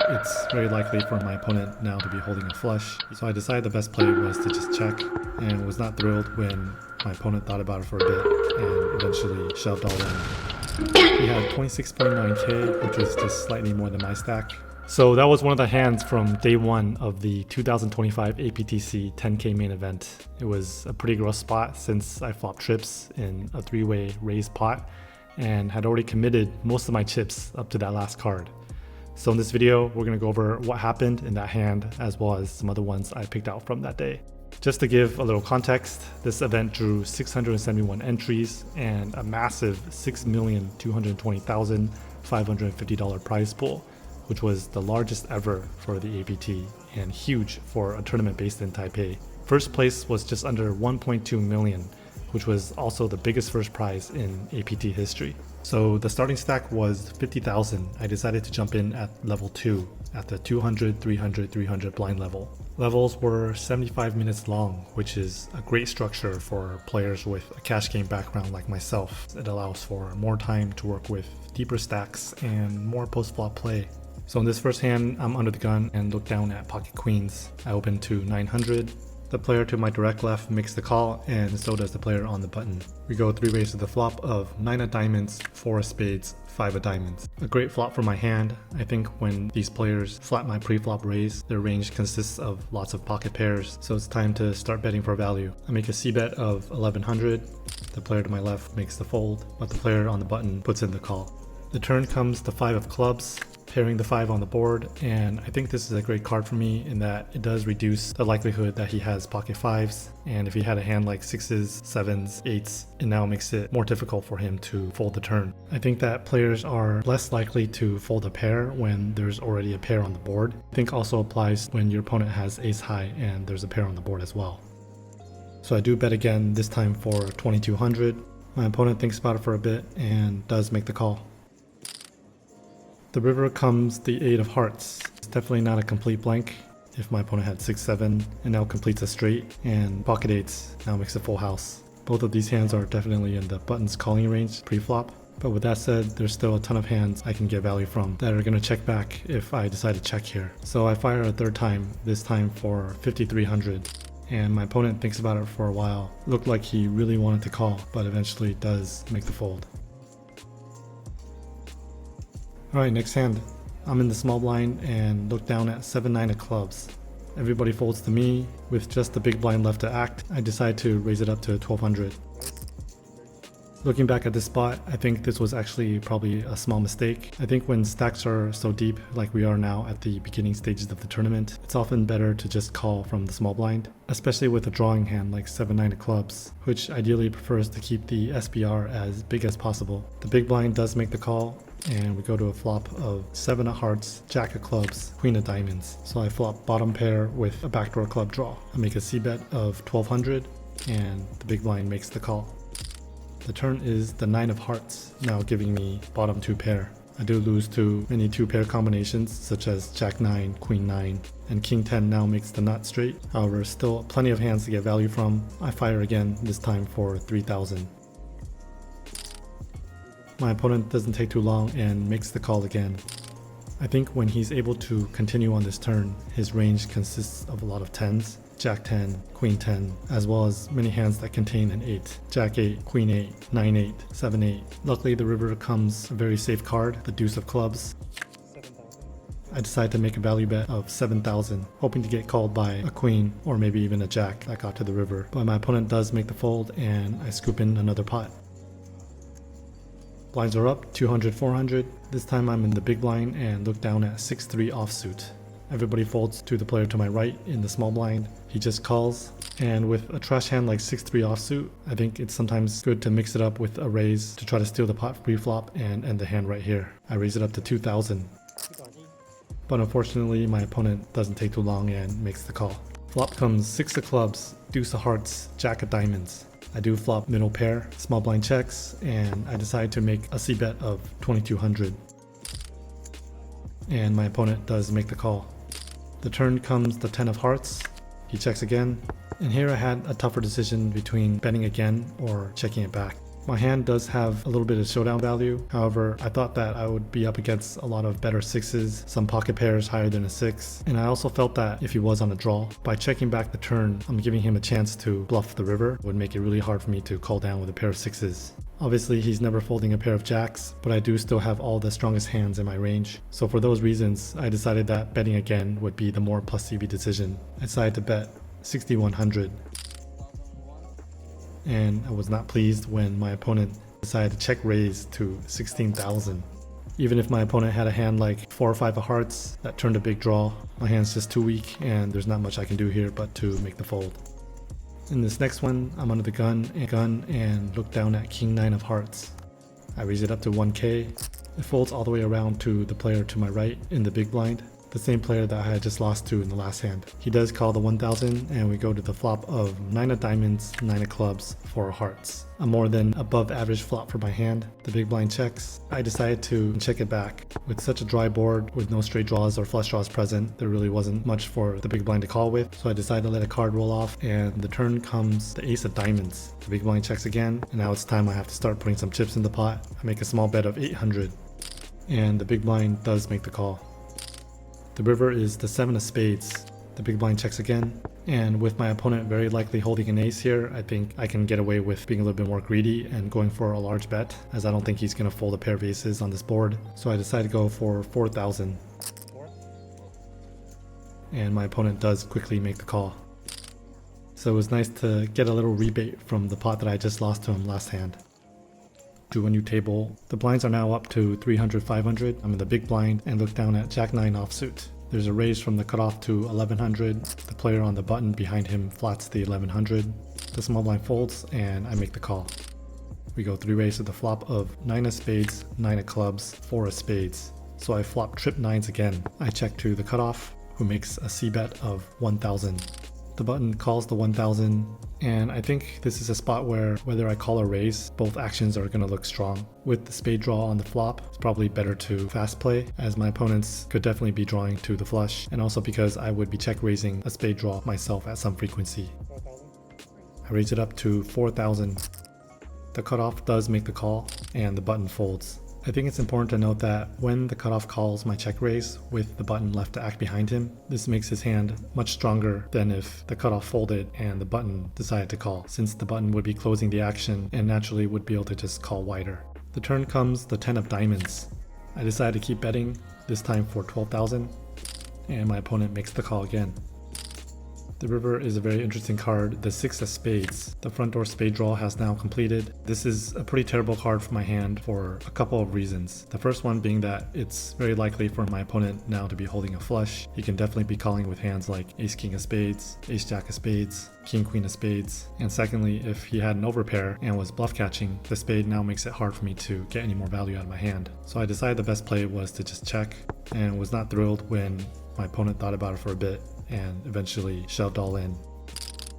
it's very likely for my opponent now to be holding a flush. So I decided the best play was to just check, and was not thrilled when my opponent thought about it for a bit and eventually shoved all in. He had 26.9k, which was just slightly more than my stack. So that was one of the hands from day one of the 2025 APTC 10k main event. It was a pretty gross spot since I flopped trips in a 3-way raised pot and had already committed most of my chips up to that last card. So in this video, we're going to go over what happened in that hand as well as some other ones I picked out from that day. Just to give a little context, this event drew 671 entries and a massive $6,220,550 prize pool, which was the largest ever for the APT and huge for a tournament based in Taipei. First place was just under 1.2 million, which was also the biggest first prize in APT history. So the starting stack was 50,000. I decided to jump in at level 2 at the 200, 300, 300 blind level. Levels were 75 minutes long, which is a great structure for players with a cash game background like myself. It allows for more time to work with deeper stacks and more post-flop play. So in this first hand, I'm under the gun and look down at pocket queens. I open to 900. The player to my direct left makes the call, and so does the player on the button. We go 3 ways to the flop of 9 of diamonds, 4 of spades, 5 of diamonds. A great flop for my hand. I think when these players flat my pre-flop raise, their range consists of lots of pocket pairs, so it's time to start betting for value. I make a c-bet of 1100. The player to my left makes the fold, but the player on the button puts in the call. The turn comes the 5 of clubs, pairing the 5 on the board, and I think this is a great card for me in that it does reduce the likelihood that he has pocket 5s, and if he had a hand like 6s, 7s, 8s, it now makes it more difficult for him to fold the turn. I think that players are less likely to fold a pair when there's already a pair on the board. I think also applies when your opponent has ace high and there's a pair on the board as well. So I do bet again, this time for 2200. My opponent thinks about it for a bit and does make the call. The river comes the 8 of hearts. It's definitely not a complete blank. If my opponent had 6-7 and now completes a straight, and pocket 8s now makes a full house. Both of these hands are definitely in the button's calling range pre-flop. But with that said, there's still a ton of hands I can get value from that are going to check back if I decide to check here. So I fire a third time, this time for 5300. And my opponent thinks about it for a while. Looked like he really wanted to call, but eventually does make the fold. Alright, next hand. I'm in the small blind and look down at 7-9 of clubs. Everybody folds to me. With just the big blind left to act, I decide to raise it up to 1200. Looking back at this spot, I think this was actually probably a small mistake. I think when stacks are so deep like we are now at the beginning stages of the tournament, it's often better to just call from the small blind, especially with a drawing hand like 7-9 of clubs, which ideally prefers to keep the SPR as big as possible. The big blind does make the call, and we go to a flop of 7 of hearts, jack of clubs, queen of diamonds. So I flop bottom pair with a backdoor club draw. I make a c-bet of 1200 and the big blind makes the call. The turn is the 9 of hearts, now giving me bottom 2 pair. I do lose to many 2-pair combinations such as jack 9, queen 9, and king 10 now makes the nut straight. However, still plenty of hands to get value from. I fire again, this time for 3000. My opponent doesn't take too long and makes the call again. I think when he's able to continue on this turn, his range consists of a lot of 10s, jack 10, queen 10, as well as many hands that contain an 8, jack 8, queen 8, 9 8, 7 8. Luckily the river comes a very safe card, the deuce of clubs. I decide to make a value bet of 7,000, hoping to get called by a queen or maybe even a jack that got to the river. But my opponent does make the fold and I scoop in another pot. Blinds are up, 200, 400. This time I'm in the big blind and look down at 6-3 offsuit. Everybody folds to the player to my right in the small blind. He just calls, and with a trash hand like 6-3 offsuit, I think it's sometimes good to mix it up with a raise to try to steal the pot pre-flop and end the hand right here. I raise it up to 2000. But unfortunately my opponent doesn't take too long and makes the call. Flop comes 6 of clubs, deuce of hearts, jack of diamonds. I do flop middle pair, small blind checks, and I decide to make a c-bet of 2200. And my opponent does make the call. The turn comes the 10 of hearts, he checks again, and here I had a tougher decision between betting again or checking it back. My hand does have a little bit of showdown value. However, I thought that I would be up against a lot of better sixes, some pocket pairs higher than a 6, and I also felt that if he was on a draw, by checking back the turn, I'm giving him a chance to bluff the river. It would make it really hard for me to call down with a pair of 6s. Obviously, he's never folding a pair of jacks, but I do still have all the strongest hands in my range. So for those reasons, I decided that betting again would be the more plus CV decision. I decided to bet 6,100. And I was not pleased when my opponent decided to check raise to 16,000. Even if my opponent had a hand like 4 or 5 of hearts that turned a big draw, my hand's just too weak and there's not much I can do here but to make the fold. In this next one, I'm under the gun and look down at King 9 of hearts. I raise it up to 1k. It folds all the way around to the player to my right in the big blind, the same player that I had just lost to in the last hand. He does call the 1000 and we go to the flop of 9 of diamonds, 9 of clubs, 4 of hearts. A more than above average flop for my hand. The big blind checks. I decided to check it back. With such a dry board with no straight draws or flush draws present, there really wasn't much for the big blind to call with, so I decided to let a card roll off, and the turn comes the ace of diamonds. The big blind checks again, and now it's time I have to start putting some chips in the pot. I make a small bet of 800, and the big blind does make the call. The river is the 7 of spades. The big blind checks again, and with my opponent very likely holding an ace here, I think I can get away with being a little bit more greedy and going for a large bet, as I don't think he's going to fold a pair of aces on this board. So I decided to go for 4,000. And my opponent does quickly make the call. So it was nice to get a little rebate from the pot that I just lost to him last hand. To a new table. The blinds are now up to 300, 500. I'm in the big blind and look down at Jack 9 offsuit. There's a raise from the cutoff to 1100. The player on the button behind him flats the 1100. The small blind folds and I make the call. We go 3 raise to the flop of 9 of spades, 9 of clubs, 4 of spades. So I flop trip 9s again. I check to the cutoff, who makes a C bet of 1000. The button calls the 1000, and I think this is a spot where whether I call or raise, both actions are going to look strong. With the spade draw on the flop, it's probably better to fast play, as my opponents could definitely be drawing to the flush, and also because I would be check raising a spade draw myself at some frequency. I raise it up to 4,000. The cutoff does make the call, and the button folds. I think it's important to note that when the cutoff calls my check raise with the button left to act behind him, this makes his hand much stronger than if the cutoff folded and the button decided to call, since the button would be closing the action and naturally would be able to just call wider. The turn comes the 10 of diamonds. I decided to keep betting, this time for 12,000, and my opponent makes the call again. The river is a very interesting card, the 6 of spades. The front door spade draw has now completed. This is a pretty terrible card for my hand for a couple of reasons. The first one being that it's very likely for my opponent now to be holding a flush. He can definitely be calling with hands like ace king of spades, ace jack of spades, king queen of spades. And secondly, if he had an overpair and was bluff catching, the spade now makes it hard for me to get any more value out of my hand. So I decided the best play was to just check, and was not thrilled when my opponent thought about it for a bit and eventually shoved all in.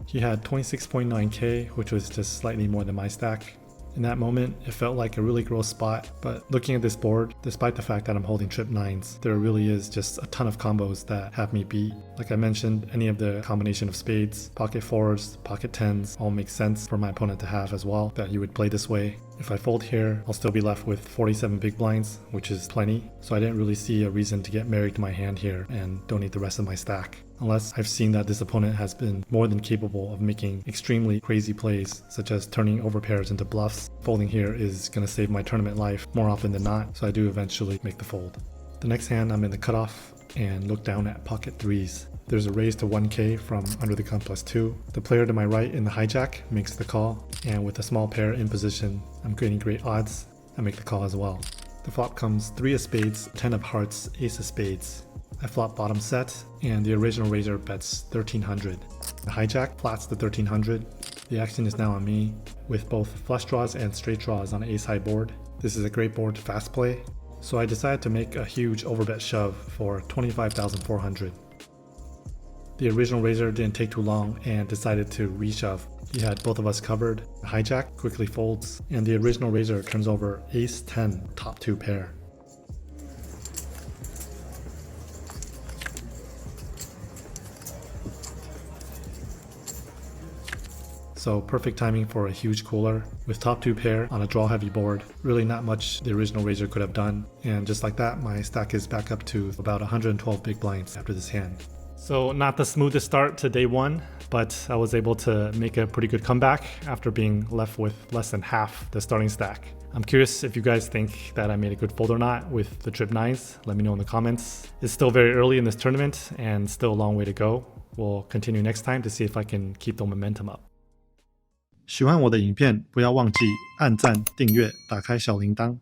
He had 26.9k, which was just slightly more than my stack. In that moment, it felt like a really gross spot, but looking at this board, despite the fact that I'm holding trip 9s, there really is just a ton of combos that have me beat. Like I mentioned, any of the combination of spades, pocket 4s, pocket 10s, all make sense for my opponent to have as well, that you would play this way. If I fold here, I'll still be left with 47 big blinds, which is plenty, so I didn't really see a reason to get married to my hand here and donate the rest of my stack. Unless I've seen that this opponent has been more than capable of making extremely crazy plays, such as turning over pairs into bluffs. Folding here is going to save my tournament life more often than not, so I do eventually make the fold. The next hand, I'm in the cutoff and look down at pocket 3s. There's a raise to 1k from under the gun +2. The player to my right in the hijack makes the call, and with a small pair in position, I'm getting great odds. I make the call as well. The flop comes 3 of spades, 10 of hearts, ace of spades. I flop bottom set, and the original raiser bets 1300. The hijack flats the 1300. The action is now on me, with both flush draws and straight draws on an ace high board. This is a great board to fast play, so I decided to make a huge overbet shove for 25,400. The original raiser didn't take too long and decided to reshove. He had both of us covered. The hijack quickly folds, and the original raiser turns over ace 10 top 2 pair. So perfect timing for a huge cooler. With top 2 pair on a draw heavy board, really not much the original raiser could have done. And just like that, my stack is back up to about 112 big blinds after this hand. So not the smoothest start to day 1, but I was able to make a pretty good comeback after being left with less than half the starting stack. I'm curious if you guys think that I made a good fold or not with the trip 9s. Let me know in the comments. It's still very early in this tournament and still a long way to go. We'll continue next time to see if I can keep the momentum up. 喜欢我的影片，不要忘记按赞、订阅、打开小铃铛。